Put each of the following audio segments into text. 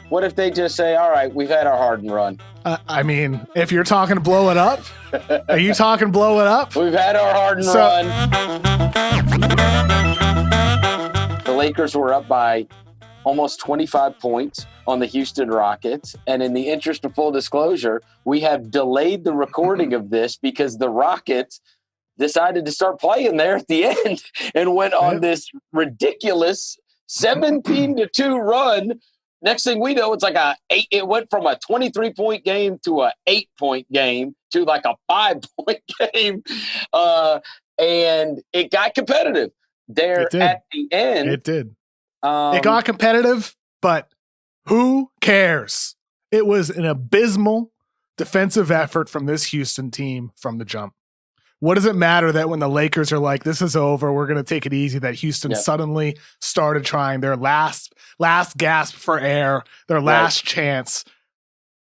What if they just say, all right, we've had our Harden run. I mean, if you're talking blow it up, are you talking blow it up? We've had our Harden run. The Lakers were up by almost 25 points on the Houston Rockets. And in the interest of full disclosure, we have delayed the recording of this because the Rockets decided to start playing there at the end and went on this ridiculous 17-2 run. Next thing we know, it's like it went from a 23-point game to a 8-point game to like a 5-point game. And it got competitive there at the end. It did. It got competitive, but who cares? It was an abysmal defensive effort from this Houston team from the jump. What does it matter that when the Lakers are like, this is over, we're going to take it easy, that Houston suddenly started trying their last gasp for air, their last chance?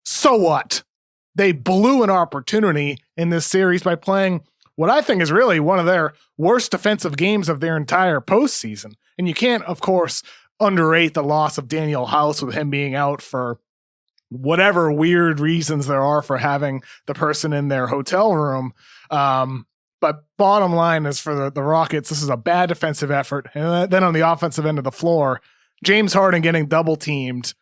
So what? They blew an opportunity in this series by playing what I think is really one of their worst defensive games of their entire postseason. And you can't, of course, underrate the loss of Daniel House with him being out for whatever weird reasons there are for having the person in their hotel room. But bottom line is for the Rockets, this is a bad defensive effort. And then on the offensive end of the floor, James Harden getting double teamed,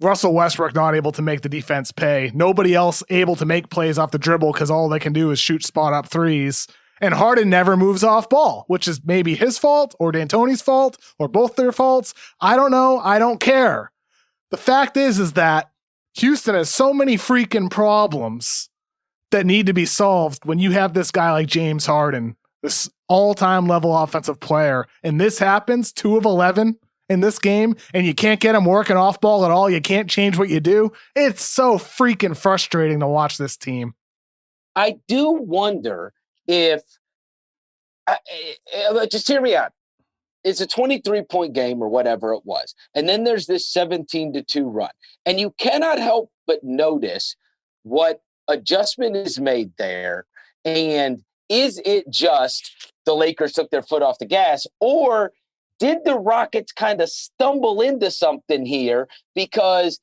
Russell Westbrook not able to make the defense pay, nobody else able to make plays off the dribble because all they can do is shoot spot up threes. And Harden never moves off ball, which is maybe his fault or D'Antoni's fault or both their faults. I don't know. I don't care. The fact is that Houston has so many freaking problems that need to be solved when you have this guy like James Harden, this all-time level offensive player, and this happens, 2 of 11 in this game, and you can't get him working off ball at all. You can't change what you do. It's so freaking frustrating to watch this team. I do wonder if, just hear me out. It's a 23-point game or whatever it was. And then there's this 17-2 run. And you cannot help but notice what adjustment is made there. And is it just the Lakers took their foot off the gas, or did the Rockets kind of stumble into something here because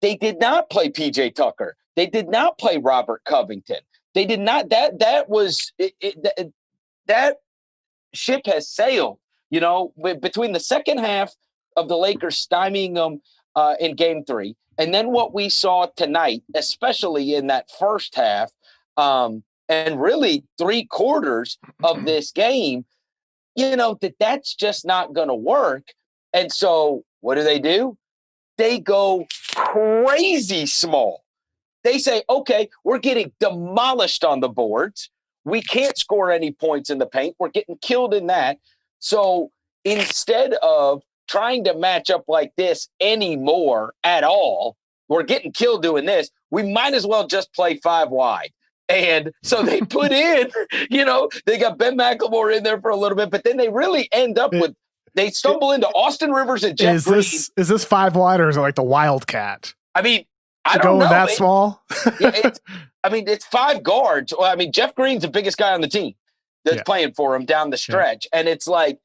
they did not play PJ Tucker? They did not play Robert Covington. They did not. That ship has sailed, between the second half of the Lakers stymieing them in game 3. And then what we saw tonight, especially in that first half, and really 3/4 of this game, that's just not going to work. And so what do? They go crazy small. They say, okay, we're getting demolished on the boards. We can't score any points in the paint. We're getting killed in that. So instead of trying to match up like this anymore at all, we're getting killed doing this. We might as well just play 5 wide. And so they put in, they got Ben McLemore in there for a little bit, but then they really end up with, they stumble into Austin Rivers and Jeff Green. Is this 5 wide or is it like the Wildcat? I mean, I don't know. That small? It's 5 guards. Well, Jeff Green's the biggest guy on the team that's playing for him down the stretch. Yeah. And it's like,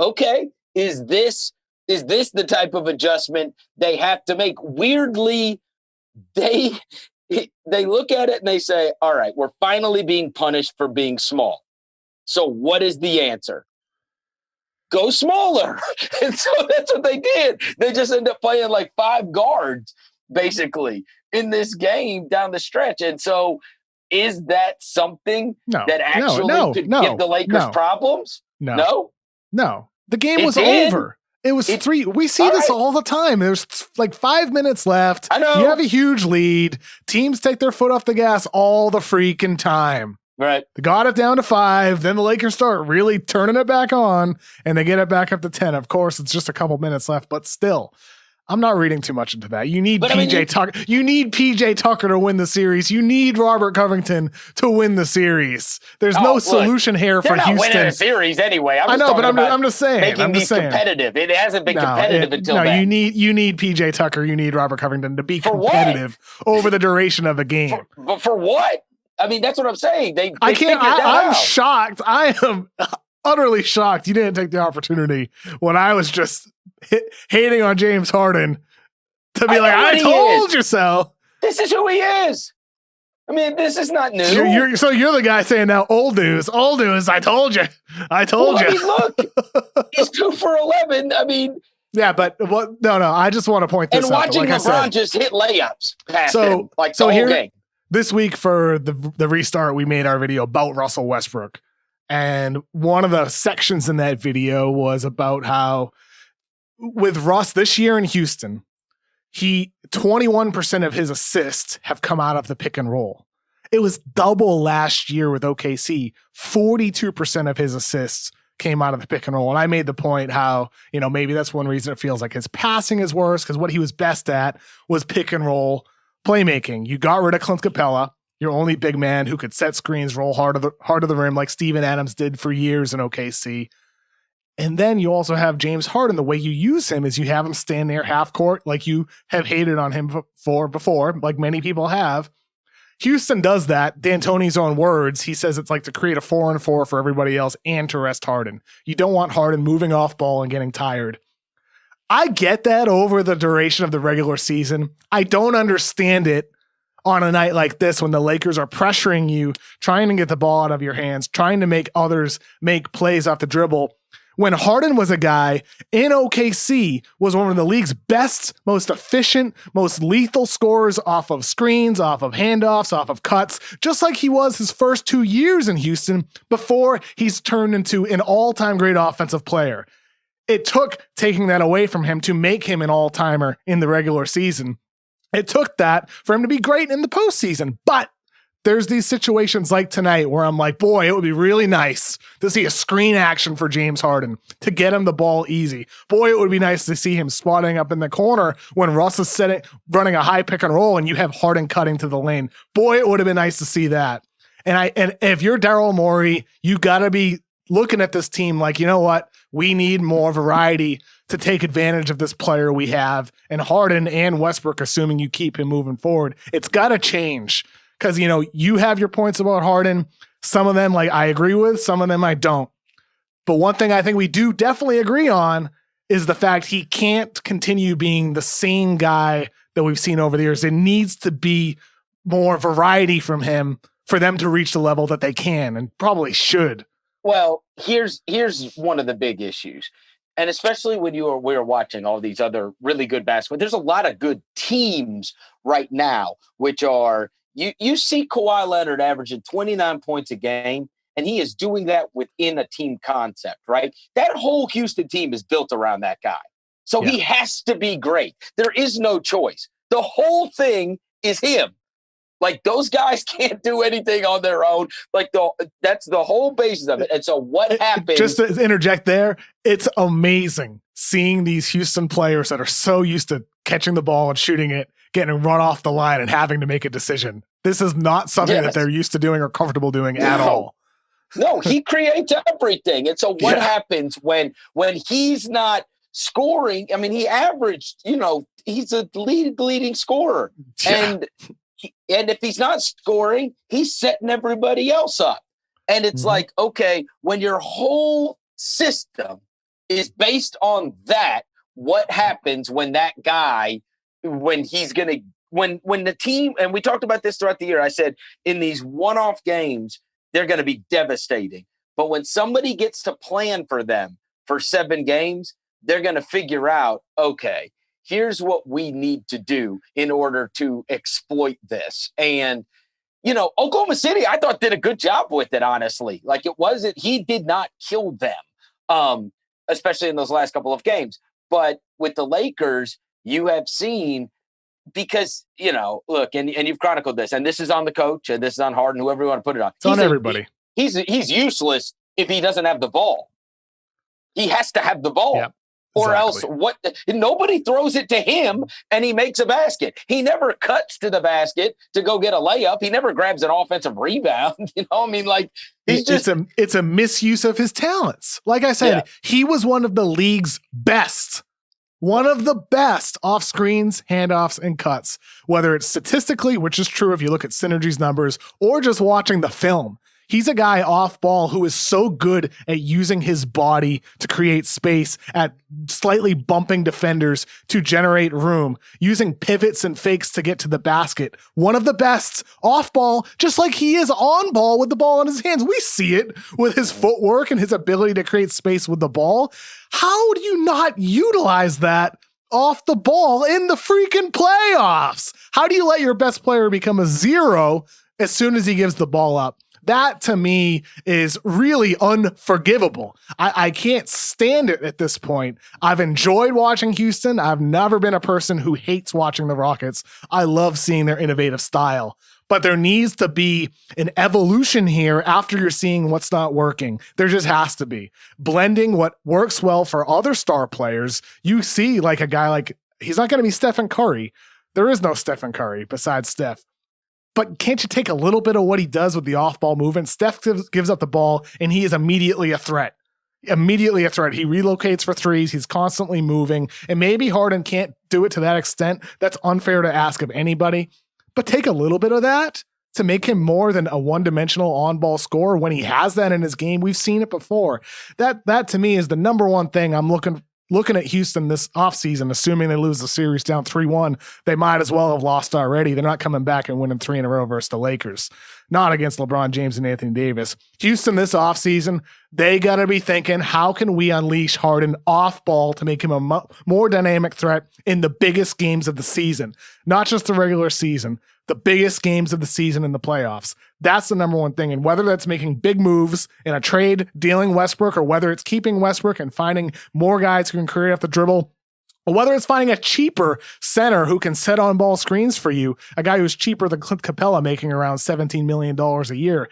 okay, is this the type of adjustment they have to make? Weirdly, they look at it and they say, all right, we're finally being punished for being small. So what is the answer? Go smaller. And so that's what they did. They just end up playing like 5 guards, basically, in this game down the stretch. And so is that something that actually could give the Lakers problems? No. The game was over. It was 3. We see this all the time. There's like 5 minutes left. I know. You have a huge lead. Teams take their foot off the gas all the freaking time. Right. They got it down to 5. Then the Lakers start really turning it back on, and they get it back up to 10. Of course, it's just a couple minutes left, but still, I'm not reading too much into that. You need Tucker. You need PJ Tucker to win the series. You need Robert Covington to win the series. There's no solution here for Houston. They're not winning a series anyway. I know, but I'm just saying. Making these competitive. It hasn't been competitive until then. You need PJ Tucker. You need Robert Covington to be competitive over the duration of the game. But for what? That's what I'm saying. I'm shocked. I am utterly shocked you didn't take the opportunity when I was just hating on James Harden to be like, I told you so. This is who he is. I mean, this is not new. So you're the guy saying now, old news. I told you. I mean, look, he's 2 for 11. I mean, yeah, but what? No. I just want to point this out. And watching LeBron just hit layups past him, like the whole game. This week for the restart, we made our video about Russell Westbrook, and one of the sections in that video was about how with Russ this year in Houston, 21% of his assists have come out of the pick and roll. It was double last year with OKC. 42% of his assists came out of the pick and roll. And I made the point how, maybe that's one reason it feels like his passing is worse, because what he was best at was pick and roll playmaking. You got rid of Clint Capella, your only big man who could set screens, roll hard to the rim like Steven Adams did for years in OKC. And then you also have James Harden. The way you use him is you have him stand there half court, like you have hated on him for before, like many people have. Houston does that. D'Antoni's own words, he says it's like to create a 4-on-4 for everybody else and to rest Harden. You don't want Harden moving off ball and getting tired. I get that over the duration of the regular season. I don't understand it on a night like this when the Lakers are pressuring you, trying to get the ball out of your hands, trying to make others make plays off the dribble. When Harden was a guy in OKC, was one of the league's best, most efficient, most lethal scorers off of screens, off of handoffs, off of cuts, just like he was his first 2 years in Houston before he's turned into an all-time great offensive player. It took taking that away from him to make him an all-timer in the regular season. It took that for him to be great in the postseason, but there's these situations like tonight where I'm like, boy, it would be really nice to see a screen action for James Harden to get him the ball easy. Boy, it would be nice to see him spotting up in the corner when Russ is running a high pick and roll and you have Harden cutting to the lane. Boy, it would have been nice to see that. And if you're Daryl Morey, you got to be looking at this team like, you know what? We need more variety to take advantage of this player we have. And Harden and Westbrook, assuming you keep him moving forward, it's got to change. Because, you have your points about Harden. Some of them, I agree with. Some of them I don't. But one thing I think we do definitely agree on is the fact he can't continue being the same guy that we've seen over the years. There needs to be more variety from him for them to reach the level that they can and probably should. Well, here's one of the big issues. And especially when we're watching all these other really good basketball, there's a lot of good teams right now, which are, you see Kawhi Leonard averaging 29 points a game, and he is doing that within a team concept, right? That whole Houston team is built around that guy. So He has to be great. There is no choice. The whole thing is him. Those guys can't do anything on their own. That's the whole basis of it. And so what happens? Just to interject there, it's amazing seeing these Houston players that are so used to catching the ball and shooting it, getting run off the line and having to make a decision. This is not something that they're used to doing or comfortable doing at all. No, he creates everything. And so what happens when he's not scoring? I mean, he averaged, he's a leading scorer. Yeah. And if he's not scoring, he's setting everybody else up. And it's like, okay, when your whole system is based on that, what happens when that guy, when the team, and we talked about this throughout the year, I said in these one-off games, they're going to be devastating. But when somebody gets to plan for them for 7 games, they're going to figure out, okay, here's what we need to do in order to exploit this. And, Oklahoma City, I thought did a good job with it, honestly. He did not kill them, especially in those last couple of games. But with the Lakers, you have seen, because, look, and you've chronicled this, and this is on the coach, and this is on Harden, whoever you want to put it on. It's on everybody. He's useless if he doesn't have the ball. He has to have the ball. Yep. Or else nobody throws it to him and he makes a basket. He never cuts to the basket to go get a layup. He never grabs an offensive rebound. It's a misuse of his talents. Like I said, he was one of the league's best. One of the best off screens, handoffs, and cuts, whether it's statistically, which is true if you look at Synergy's numbers, or just watching the film. He's a guy off ball who is so good at using his body to create space, at slightly bumping defenders to generate room, using pivots and fakes to get to the basket. One of the best off ball, just like he is on ball with the ball in his hands. We see it with his footwork and his ability to create space with the ball. How do you not utilize that off the ball in the freaking playoffs? How do you let your best player become a zero as soon as he gives the ball up? That to me is really unforgivable. I can't stand it at this point. I've enjoyed watching Houston. I've never been a person who hates watching the Rockets. I love seeing their innovative style. But there needs to be an evolution here after you're seeing what's not working. There just has to be. Blending what works well for other star players. You see like a guy like, he's not going to be Stephen Curry. There is no Stephen Curry besides Steph. But can't you take a little bit of what he does with the off-ball movement? Steph gives up the ball, and he is immediately a threat. Immediately a threat. He relocates for threes. He's constantly moving. And maybe Harden can't do it to that extent. That's unfair to ask of anybody. But take a little bit of that to make him more than a one-dimensional on-ball scorer when he has that in his game. We've seen it before. That to me is the number one thing I'm looking at Houston this offseason, assuming they lose the series down 3-1, they might as well have lost already. They're not coming back and winning 3 in a row versus the Lakers. Not against LeBron James and Anthony Davis. Houston this offseason, they got to be thinking, how can we unleash Harden off ball to make him a more dynamic threat in the biggest games of the season? Not just the regular season, the biggest games of the season in the playoffs. That's the number one thing. And whether that's making big moves in a trade, dealing Westbrook, or whether it's keeping Westbrook and finding more guys who can create off the dribble, or whether it's finding a cheaper center who can set on ball screens for you, a guy who's cheaper than Clint Capella, making around $17 million a year,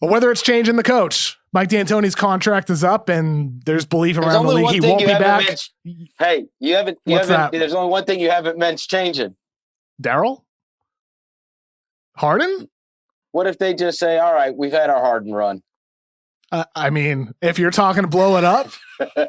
or whether it's changing the coach. Mike D'Antoni's contract is up, and there's belief around the league he won't be back. There's only one thing you haven't mentioned changing. Daryl? Harden? What if they just say, all right, we've had our Harden run? I mean, if you're talking to blow it up,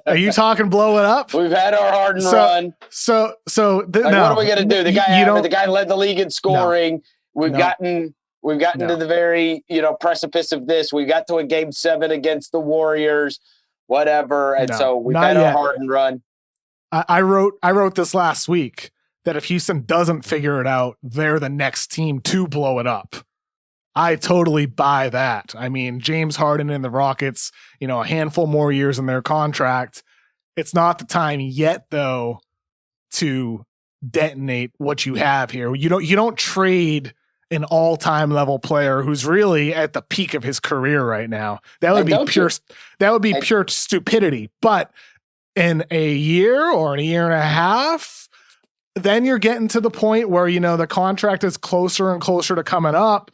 are you talking blow it up? We've had our Harden run. So what are we going to do? The guy led the league in scoring. We've gotten to the very, precipice of this. We got to a game 7 against the Warriors, whatever. And so we've had our Harden run. I wrote this last week that if Houston doesn't figure it out, they're the next team to blow it up. I totally buy that. I mean, James Harden and the Rockets, a handful more years in their contract. It's not the time yet, though, to detonate what you have here. You don't trade an all-time level player who's really at the peak of his career right now. That would be pure stupidity. But in a year or in a year and a half, then you're getting to the point where, the contract is closer and closer to coming up.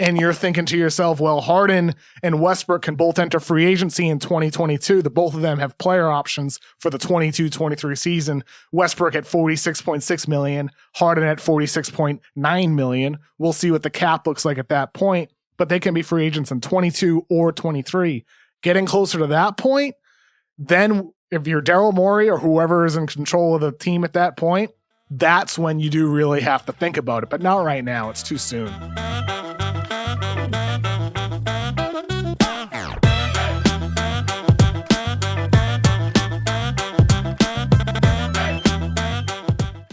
And you're thinking to yourself, well, Harden and Westbrook can both enter free agency in 2022. The both of them have player options for the 22-23 season. Westbrook at $46.6 million, Harden at $46.9 million. We'll see what the cap looks like at that point, but they can be free agents in 22 or 23. Getting closer to that point, then if you're Daryl Morey or whoever is in control of the team at that point, that's when you do really have to think about it. But not right now. It's too soon.